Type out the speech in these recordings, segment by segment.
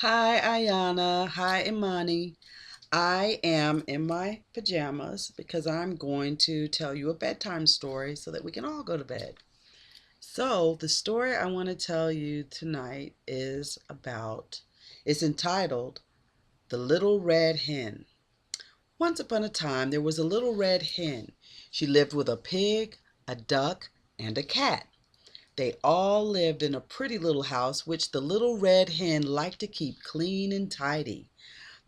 Hi, Iyanna. Hi, Imani. I am in my pajamas because I'm going to tell you a bedtime story so that we can all go to bed. So, the story I want to tell you tonight it's entitled The Little Red Hen. Once upon a time, there was a little red hen. She lived with a pig, a duck, and a cat. They all lived in a pretty little house which the little red hen liked to keep clean and tidy.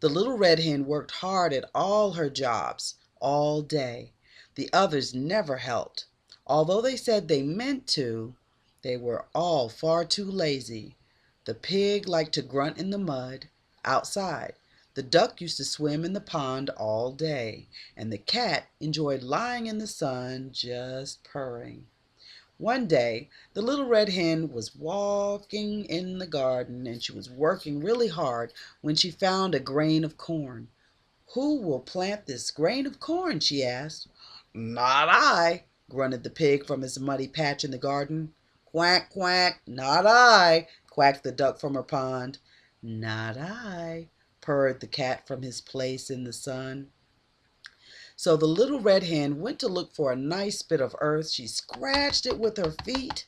The little red hen worked hard at all her jobs all day. The others never helped. Although they said they meant to, they were all far too lazy. The pig liked to grunt in the mud outside. The duck used to swim in the pond all day, and the cat enjoyed lying in the sun just purring. One day, the little red hen was walking in the garden and she was working really hard when she found a grain of corn. "Who will plant this grain of corn?" she asked. "Not I," grunted the pig from his muddy patch in the garden. "Quack, quack, not I," quacked the duck from her pond. "Not I," purred the cat from his place in the sun. So the little red hen went to look for a nice bit of earth. She scratched it with her feet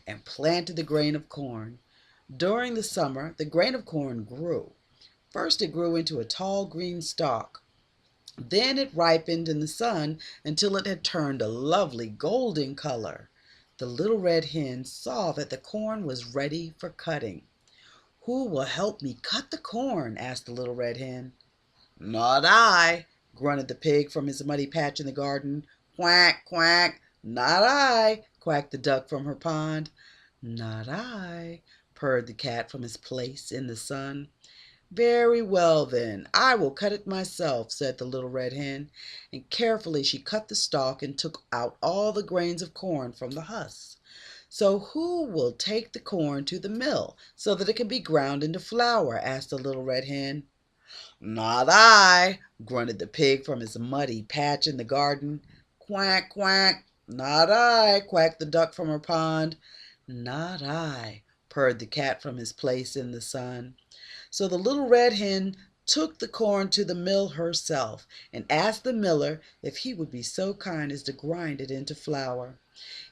and planted the grain of corn. During the summer, the grain of corn grew. First, it grew into a tall green stalk. Then it ripened in the sun until it had turned a lovely golden color. The little red hen saw that the corn was ready for cutting. "Who will help me cut the corn?" asked the little red hen. "Not I," grunted the pig from his muddy patch in the garden. "Quack, quack, not I," quacked the duck from her pond. "Not I," purred the cat from his place in the sun. "Very well, then, I will cut it myself," said the little red hen, and carefully she cut the stalk and took out all the grains of corn from the husks. "So who will take the corn to the mill so that it can be ground into flour?" asked the little red hen. "Not I," grunted the pig from his muddy patch in the garden. "Quack, quack, not I," quacked the duck from her pond. "Not I," purred the cat from his place in the sun. So the little red hen took the corn to the mill herself and asked the miller if he would be so kind as to grind it into flour.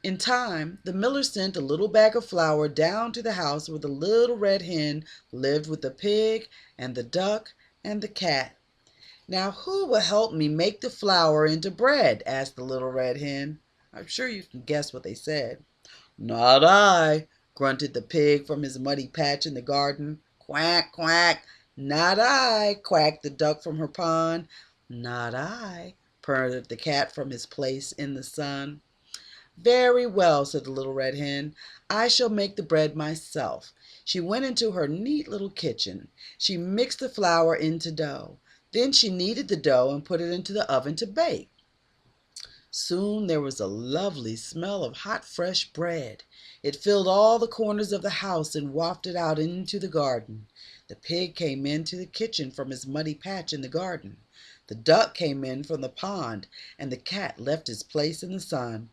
In time, the miller sent a little bag of flour down to the house where the little red hen lived with the pig and the duck and the cat. "Now who will help me make the flour into bread?" asked the little red hen. I'm sure you can guess what they said. "Not I," grunted the pig from his muddy patch in the garden. "Quack, quack, not I," quacked the duck from her pond. "Not I," purred the cat from his place in the sun. "Very well," said the little red hen. "I shall make the bread myself." She went into her neat little kitchen. She mixed the flour into dough. Then she kneaded the dough and put it into the oven to bake. Soon there was a lovely smell of hot fresh bread. It filled all the corners of the house and wafted out into the garden. The pig came into the kitchen from his muddy patch in the garden. The duck came in from the pond, and the cat left his place in the sun.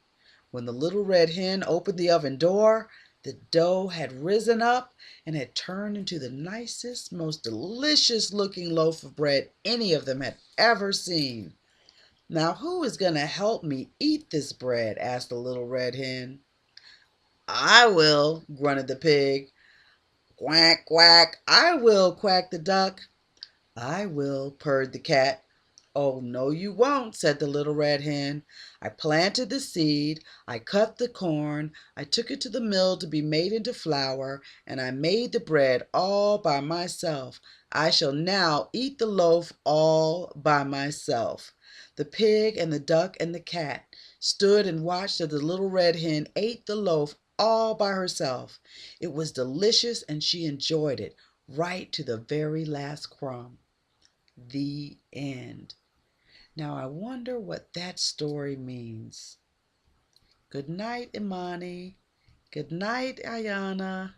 When the little red hen opened the oven door, the dough had risen up and had turned into the nicest, most delicious looking loaf of bread any of them had ever seen. "Now who is going to help me eat this bread?" asked the little red hen. "I will," grunted the pig. "Quack, quack, I will," quacked the duck. "I will," purred the cat. "Oh, no, you won't," said the little red hen. "I planted the seed, I cut the corn, I took it to the mill to be made into flour, and I made the bread all by myself. I shall now eat the loaf all by myself." The pig and the duck and the cat stood and watched as the little red hen ate the loaf all by herself. It was delicious and she enjoyed it right to the very last crumb. The end. Now I wonder what that story means. Good night, Imani. Good night, Iyanna.